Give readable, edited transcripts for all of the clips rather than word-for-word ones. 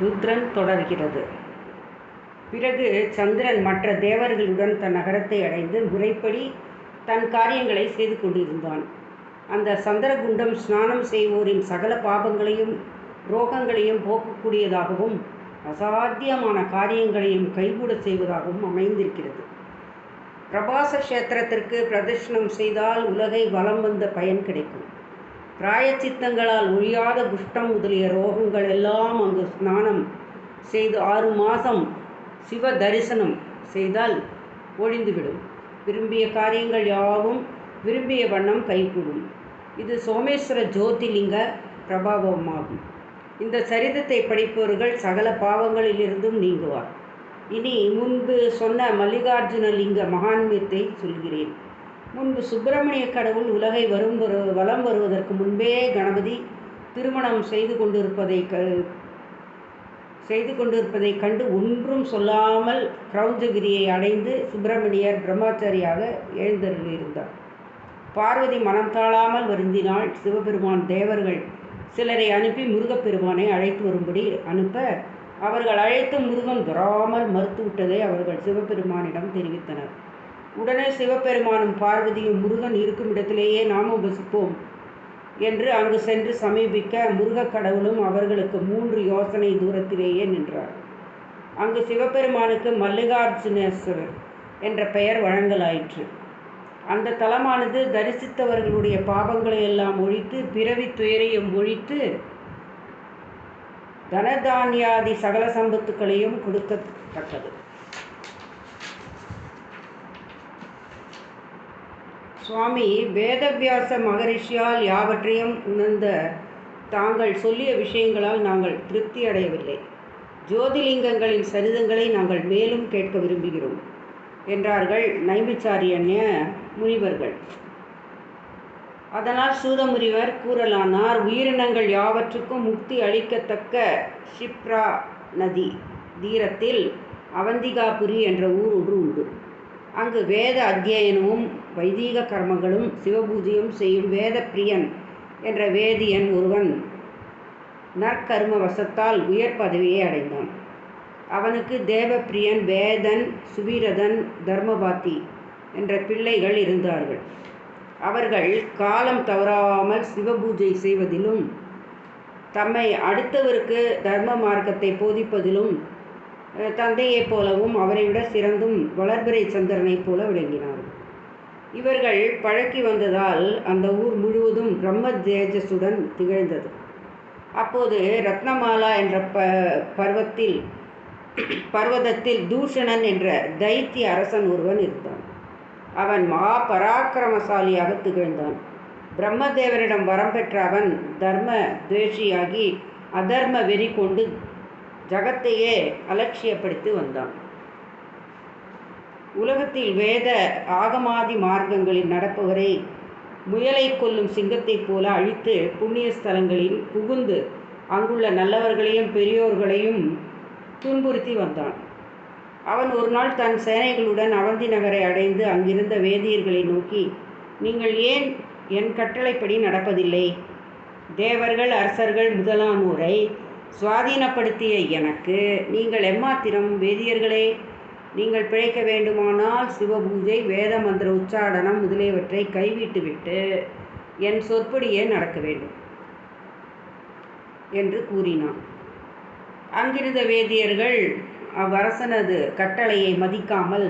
ருத்ரன் தொடர்கிறது. பிறகு சந்திரன் மற்ற தேவர்களுடன் தன் நகரத்தை அடைந்து முறைப்படி தன் காரியங்களை செய்து கொண்டிருந்தான். அந்த சந்திரகுண்டம் ஸ்நானம் செய்வோரின் சகல பாபங்களையும் ரோகங்களையும் போக்கக்கூடியதாகவும் அசாத்தியமான காரியங்களையும் கைகூட செய்வதாகவும் அமைந்திருக்கிறது. பிரபாச கஷேத்திரத்திற்கு பிரதட்சணம் செய்தால் உலகை வலம் வந்த பயன் கிடைக்கும். பிராயச்சித்தங்களால் ஒழியாத குஷ்டம் முதலிய ரோகங்கள் எல்லாம் அங்கு ஸ்நானம் செய்து 6 மாதம் சிவ தரிசனம் செய்தால் ஒழிந்துவிடும். விரும்பிய காரியங்கள் யாவும் விரும்பிய வண்ணம் கைகூடும். இது சோமேஸ்வர ஜோதிலிங்க பிரபாவமாகும். இந்த சரிதத்தை படிப்பவர்கள் சகல பாவங்களிலிருந்தும் நீங்குவார். இனி முன்பு சொன்ன மல்லிகார்ஜுன லிங்க மகான்மியத்தை சொல்கிறேன். முன்பு சுப்பிரமணிய கடவுள் உலகை வலம் வருவதற்கு முன்பே கணபதி திருமணம் செய்து கொண்டிருப்பதை கண்டு ஒன்றும் சொல்லாமல் கிரௌஞ்சகிரியை அடைந்து சுப்பிரமணியர் பிரம்மச்சாரியாக எழுந்தருளியிருந்தார். பார்வதி மனம் தாழாமல் வருந்தினாள். சிவபெருமான் தேவர்கள் சிலரை அனுப்பி முருகப்பெருமானை அழைத்து வரும்படி அனுப்ப அவர்கள் அழைத்து முருகன் வராமல் மறுத்துவிட்டதை அவர்கள் சிவபெருமானிடம் தெரிவித்தனர். உடனே சிவபெருமானும் பார்வதியும் முருகன் இருக்கும் இடத்திலேயே நாமும் வசிப்போம் என்று அங்கு சென்று சமீபிக்க முருகக் கடவுளும் அவர்களுக்கு 3 யோசனை தூரத்திலேயே நின்றார். அங்கு சிவபெருமானுக்கு மல்லிகார்ஜுனேஸ்வரர் என்ற பெயர் வழங்கலாயிற்று. அந்த தலமானது தரிசித்தவர்களுடைய பாவங்களை எல்லாம் ஒழித்து பிறவி துயரையும் ஒழித்து தனதானியாதி சகல சம்பத்துக்களையும் கொடுக்கத்தக்கது. சுவாமி வேதவியாச மகரிஷியால் யாவற்றையும் உணர்ந்த தாங்கள் சொல்லிய விஷயங்களால் நாங்கள் திருப்தி அடையவில்லை. ஜோதிலிங்கங்களின் சரிதங்களை நாங்கள் மேலும் கேட்க விரும்புகிறோம் என்றார்கள் நைமிச்சாரியண்ய முனிவர்கள். அதனால் சூதமுனிவர் கூறலானார், உயிரினங்கள் யாவற்றுக்கும் முக்தி அளிக்கத்தக்க ஷிப்ரா நதி தீரத்தில் அவந்திகாபுரி என்ற ஊர் ஒன்று உண்டு. அங்கு வேத அத்தியனமும் வைதீக கர்மங்களும் சிவபூஜையும் செய்யும் வேத பிரியன் என்ற வேதியன் ஒருவன் நற்கர்ம வசத்தால் உயர் பதவியை அடைந்தான். அவனுக்கு தேவப்பிரியன், வேதன், சுவீரதன், தர்மபாத்தி என்ற பிள்ளைகள் இருந்தார்கள். அவர்கள் காலம் தவறாமல் சிவபூஜை செய்வதிலும் தம்மை அடுத்தவருக்கு தர்ம மார்க்கத்தை போதிப்பதிலும் தந்தையைப் போலவும் அவரை விட சிறந்தும் வளர்பிறை சந்திரனைப் போல விளங்கினார்கள். இவர்கள் பழக்கி வந்ததால் அந்த ஊர் முழுவதும் பிரம்ம தேஜஸுடன் திகழ்ந்தது. அப்போது ரத்னமாலா என்ற பர்வதத்தில் தூஷணன் என்ற தைத்திய அரசன் ஒருவன் இருந்தான். அவன் மகா பராக்கிரமசாலியாக திகழ்ந்தான். பிரம்மதேவரிடம் வரம் பெற்ற அவன் தர்ம துவேஷியாகி அதர்ம வெறி கொண்டு ஜகத்தையே அலட்சியப்படுத்தி வந்தான். உலகத்தில் வேத ஆகமாதி மார்க்கங்களில் நடப்பவரை முயலை கொல்லும் சிங்கத்தைப் போல அழித்து புண்ணிய ஸ்தலங்களில் புகுந்து அங்குள்ள நல்லவர்களையும் பெரியோர்களையும் துன்புறுத்தி வந்தான். அவன் ஒரு நாள் தன் சேனைகளுடன் அவந்தி நகரை அடைந்து அங்கிருந்த வேதியர்களை நோக்கி, நீங்கள் ஏன் என் கட்டளைப்படி நடப்பதில்லை? தேவர்கள், அரசர்கள் முதலானோரை சுவாதீனப்படுத்திய எனக்கு நீங்கள் எம்மாத்திரம்? வேதியர்களே, நீங்கள் பிழைக்க வேண்டுமானால் சிவபூஜை, வேத மந்திர உச்சாடனம் முதலியவற்றை கைவிட்டுவிட்டு என் சொற்படியே நடக்க வேண்டும் என்று கூறினான். அங்கிருந்த வேதியர்கள் அவ்வரசனது கட்டளையை மதிக்காமல்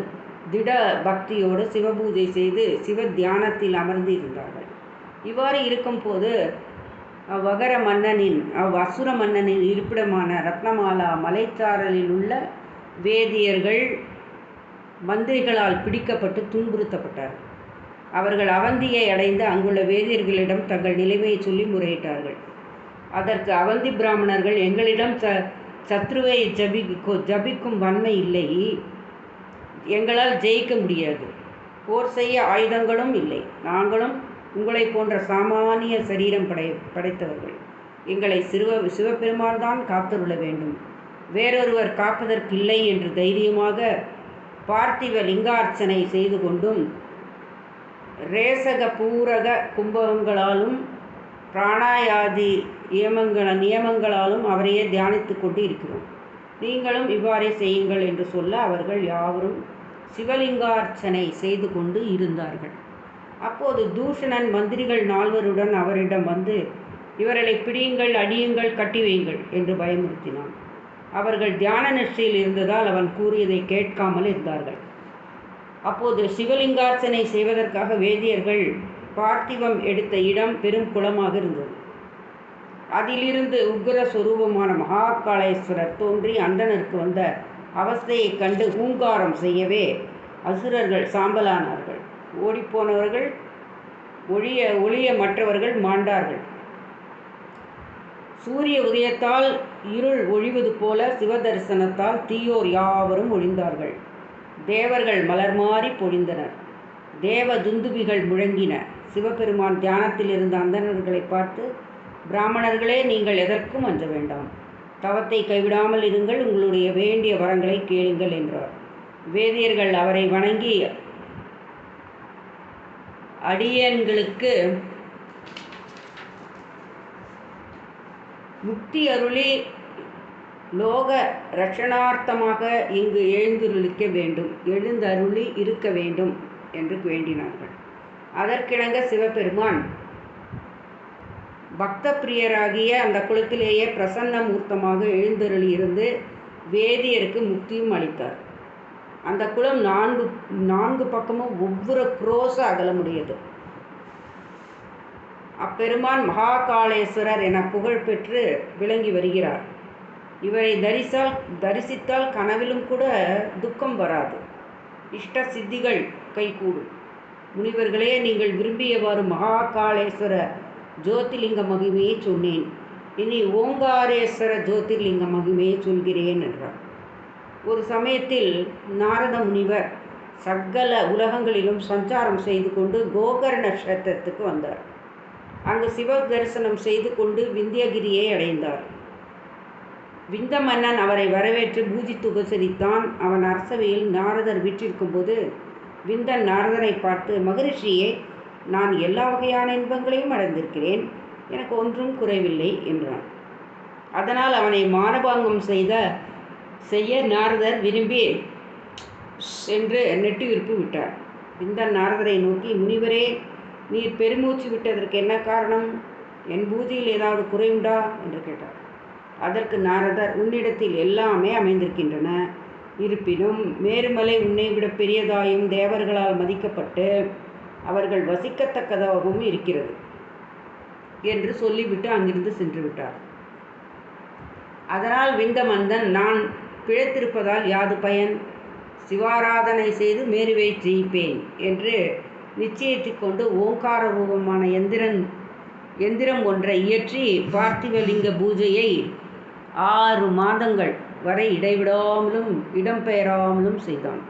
திட பக்தியோடு சிவபூஜை செய்து சிவ தியானத்தில் அமர்ந்திருந்தார்கள். இவ்வாறு இருக்கும்போது அவ்வசுர மன்னனின் இருப்பிடமான ரத்னமாலா மலைச்சாரலில் உள்ள வேதியர்கள் மந்திரிகளால் பிடிக்கப்பட்டு துன்புறுத்தப்பட்டார்கள். அவர்கள் அவந்தியை அடைந்து அங்குள்ள வேதியர்களிடம் தங்கள் நிலைமையை சொல்லி முறையிட்டார்கள். அதற்கு அவந்தி பிராமணர்கள், எங்களிடம் சத்ருவை ஜபிக்கும் வன்மை இல்லை, எங்களால் ஜெயிக்க முடியாது, போர் செய்ய ஆயுதங்களும் இல்லை, நாங்களும் உங்களை போன்ற சாமானிய சரீரம் படைத்தவர்கள், எங்களை சிவபெருமான் தான் காத்தருள வேண்டும், வேறொருவர் காப்பதற்கில்லை என்று தைரியமாக பார்த்திவ லிங்கார்ச்சனை செய்து கொண்டும் ரேசக பூரக கும்பகங்களாலும் பிராணாயாதி நியமங்களாலும் அவரையே தியானித்து கொண்டு இருக்கிறோம். நீங்களும் இவ்வாறே செய்யுங்கள் என்று சொல்ல அவர்கள் யாவரும் சிவலிங்கார்ச்சனை செய்து கொண்டு இருந்தார்கள். அப்போது தூஷணன் மந்திரிகள் 4 அவரிடம் வந்து, இவர்களை பிடியுங்கள், அடியுங்கள், கட்டி வையுங்கள் என்று பயமுறுத்தினான். அவர்கள் தியான நிஷ்டையில் இருந்ததால் அவன் கூறியதை கேட்காமல் இருந்தார்கள். அப்போது சிவலிங்கார்ச்சனை செய்வதற்காக வேதியர்கள் பார்த்திவம் எடுத்த இடம் பெரும் குளமாக இருந்தது. அதிலிருந்து உக்ர சொரூபமான மகாகாளேஸ்வரர் தோன்றி அந்தணருக்கு வந்த அவஸ்தையைக் கண்டு ஊங்காரம் செய்யவே அசுரர்கள் சாம்பலானார்கள். ஓடிப்போனவர்கள் ஒளிய மற்றவர்கள் மாண்டார்கள். சூரிய உதயத்தால் இருள் ஒழிவது போல சிவதரிசனத்தால் தீயோர் யாவரும் ஒழிந்தார்கள். தேவர்கள் மலர் மாறி பொழிந்தனர். தேவ துந்துபிகள் முழங்கின. சிவபெருமான் தியானத்தில் இருந்த அந்தணர்களை பார்த்து, பிராமணர்களே, நீங்கள் எதற்கும் அஞ்ச வேண்டாம். தவத்தை கைவிடாமல் இருங்கள். உங்களுடைய வேண்டிய வரங்களை கேளுங்கள் என்றார். வேதியர்கள் அவரை வணங்கி, அடியேன்களுக்கு முக்தி அருளி லோக ரட்சணார்த்தமாக இங்கு எழுந்தருளி இருக்க வேண்டும் என்று வேண்டினார்கள். அதற்கிணங்க சிவபெருமான் பக்த பிரியராகிய அந்த குலத்திலேயே பிரசன்ன மூர்த்தமாக எழுந்தருளி இருந்து வேதியருக்கு முக்தியும் அளித்தார். அந்த குலம் 4 பக்கமும் ஒவ்வொரு குரோச அகலமுடையது. அப்பெருமான் மகாகாளேஸ்வரர் என புகழ் பெற்று விளங்கி வருகிறார். இவரை தரிசித்தால் கனவிலும் கூட துக்கம் வராது. இஷ்ட சித்திகள் கைகூடும். முனிவர்களே, நீங்கள் விரும்பியவாறு மகாகாளேஸ்வர ஜோதிலிங்க மகிமையை சொன்னேன். இனி ஓங்காரேஸ்வர ஜோதிர்லிங்க மகிமையை சொல்கிறேன் என்றார். ஒரு சமயத்தில் நாரத முனிவர் சகல உலகங்களிலும் சஞ்சாரம் செய்து கொண்டு கோகர்ண க்ஷேத்திரத்துக்கு வந்தார். அங்கு சிவ தரிசனம் செய்து கொண்டு விந்தியகிரியை அடைந்தார். விந்த மன்னன் அவரை வரவேற்று பூஜித்து உபசரித்தான். அவன் அரசவையில் நாரதர் வீற்றிருக்கும்போது விந்தன் நாரதரை பார்த்து, மகரிஷியே, நான் எல்லா வகையான இன்பங்களையும் அடைந்திருக்கிறேன். எனக்கு ஒன்றும் குறைவில்லை என்றான். அதனால் அவனை மானபாங்கம் செய்ய நாரதர் விரும்பி சென்று நெட்டுவிருப்பு விட்டார். விந்தன் நாரதரை நோக்கி, முனிவரே, நீர் பெருமூச்சு விட்டதற்கு என்ன காரணம்? என் பூஜையில் ஏதாவது குறையுண்டா என்று கேட்டார். அதற்கு நாரதர், உன்னிடத்தில் எல்லாமே அமைந்திருக்கின்றன. இருப்பினும் மேருமலை உன்னை விட பெரியதாயும் தேவர்களால் மதிக்கப்பட்டு அவர்கள் வசிக்கத்தக்கதாகவும் இருக்கிறது என்று சொல்லிவிட்டு அங்கிருந்து சென்று விட்டார். அதனால் விந்தமந்தன், நான் பிழைத்திருப்பதால் யாது பயன்? சிவாராதனை செய்து மேருவை ஜெயிப்பேன் என்று நிச்சயித்து கொண்டு ஓங்கார ரூபமான எந்திரம் ஒன்றை இயற்றி பார்த்திவலிங்க பூஜையை 6 மாதங்கள் வரை இடைவிடாமலும் இடம்பெயராமலும் செய்தான்.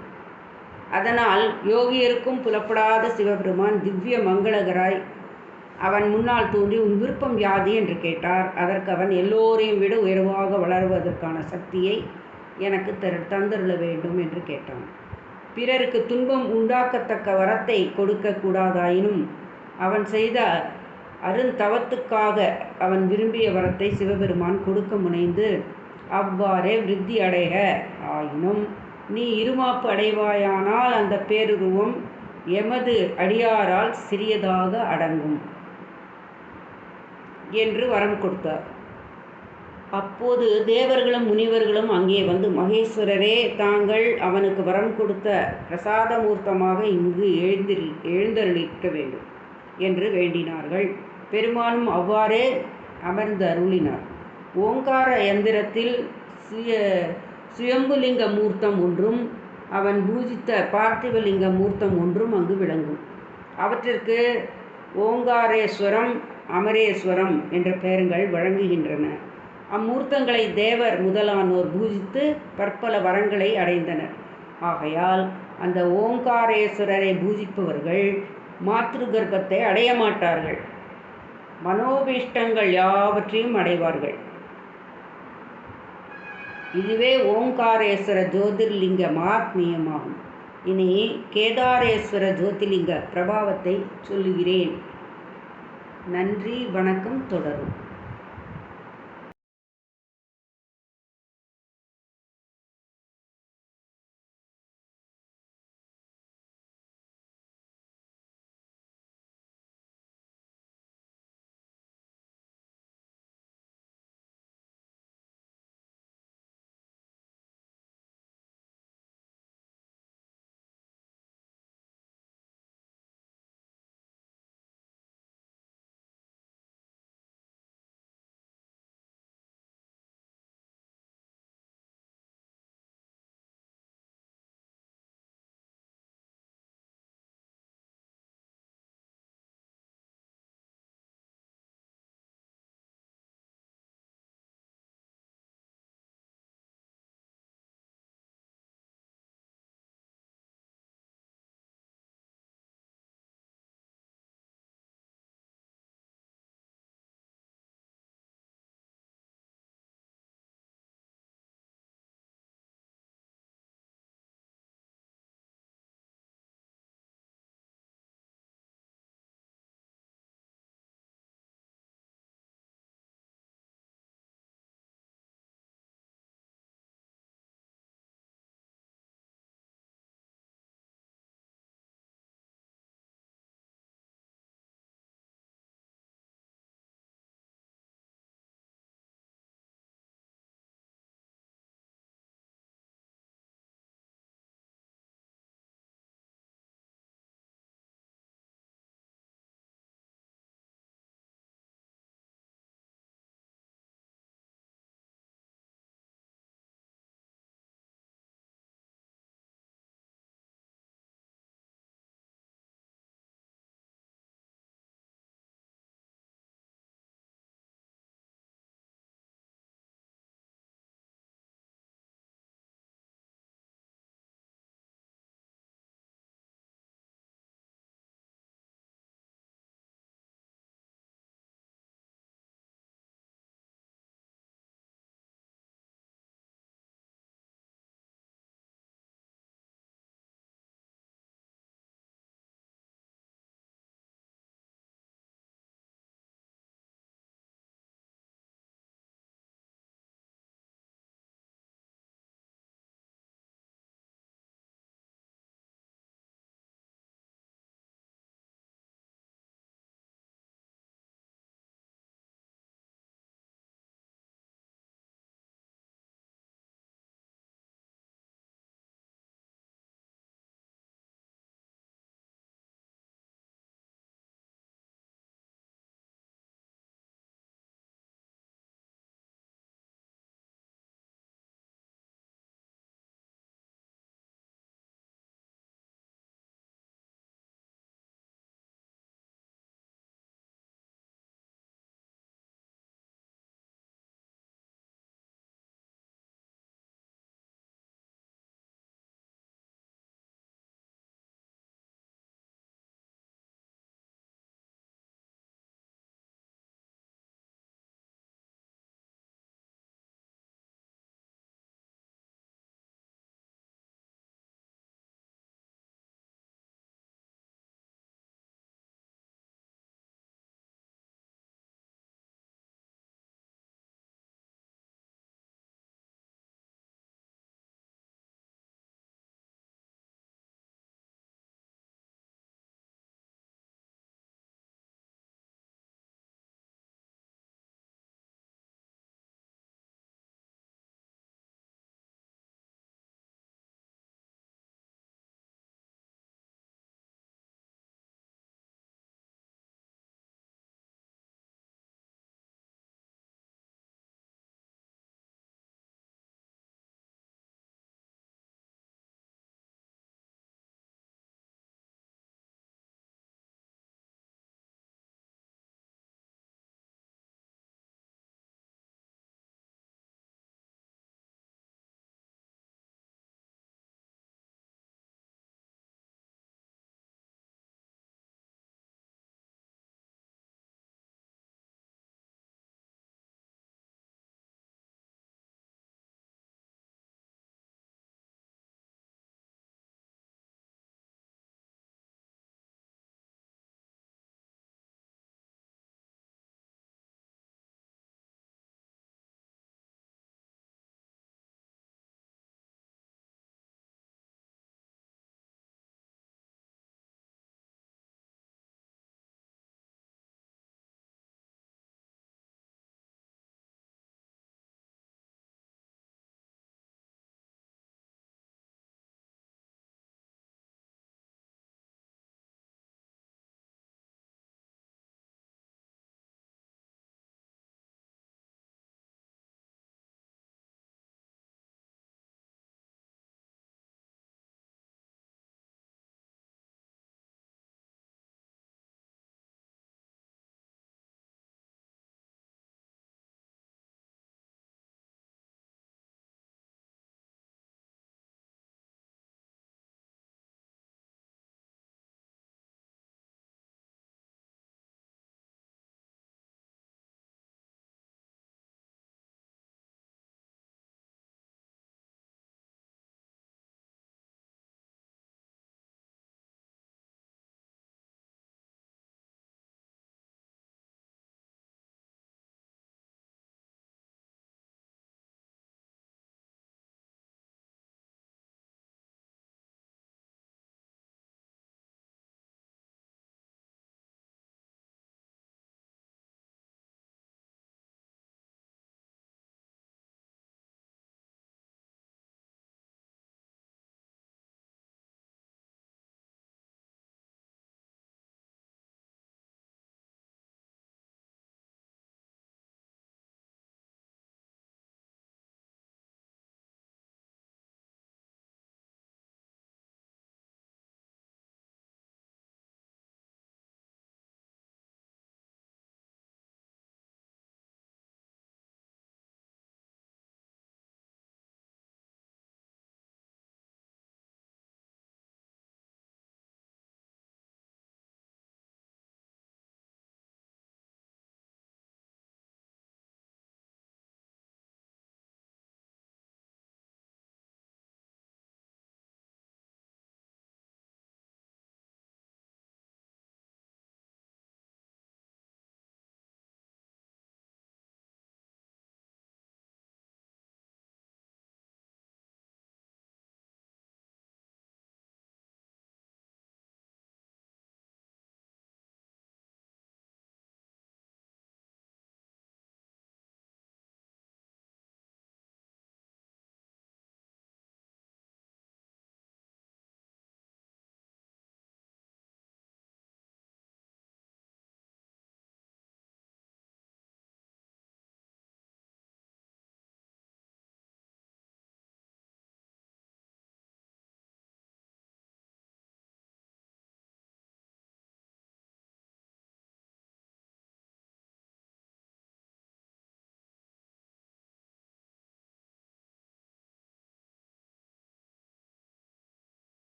அதனால் யோகியருக்கும் புலப்படாத சிவபெருமான் திவ்ய மங்களகராய் அவன் முன்னால் தோன்றி, உன் விருப்பம் யாது என்று கேட்டார். அதற்கு அவன், எல்லோரையும் விட உயர்வாக வளருவதற்கான சக்தியை எனக்கு தந்தருள வேண்டும் என்று கேட்டான். பிறருக்கு துன்பம் உண்டாக்கத்தக்க வரத்தை கொடுக்க கூடாதாயினும் அவன் செய்த அருந்தவத்துக்காக அவன் விரும்பிய வரத்தை சிவபெருமான் கொடுக்க முனைந்து, அவ்வாறே விருத்தி அடைக. ஆயினும் நீ இருமாப்பு அடைவாயானால் அந்த பேருருவம் எமது அடியாரால் சிறியதாக அடங்கும் என்று வரம் கொடுத்தார். அப்போது தேவர்களும் முனிவர்களும் அங்கே வந்து, மகேஸ்வரரே, தாங்கள் அவனுக்கு வரம் கொடுத்த பிரசாதமூர்த்தமாக இங்கு எழுந்தருளிக்க வேண்டும் என்று வேண்டினார்கள். பெருமானும் அவ்வாறே அமர்ந்து அருளினார். ஓங்கார யந்திரத்தில் சுயம்புலிங்க மூர்த்தம் ஒன்றும் அவன் பூஜித்த பார்த்திவலிங்க மூர்த்தம் ஒன்றும் அங்கு விளங்கும். அவற்றிற்கு ஓங்காரேஸ்வரம், அமரேஸ்வரம் என்ற பெயர்கள் வழங்குகின்றன. அம்மூர்த்தங்களை தேவர் முதலானோர் பூஜித்து பற்பல வரங்களை அடைந்தனர். ஆகையால் அந்த ஓங்காரேஸ்வரரை பூஜிப்பவர்கள் மாத்ரு கர்ப்பத்தை அடைய மாட்டார்கள். மனோபீஷ்டங்கள் யாவற்றையும் அடைவார்கள். இதுவே ஓங்காரேஸ்வர ஜோதிர்லிங்க மகாத்மியமாகும். இனி கேதாரேஸ்வர ஜோதிர்லிங்க பிரபாவத்தை சொல்லுகிறேன். நன்றி, வணக்கம். தொடரும்.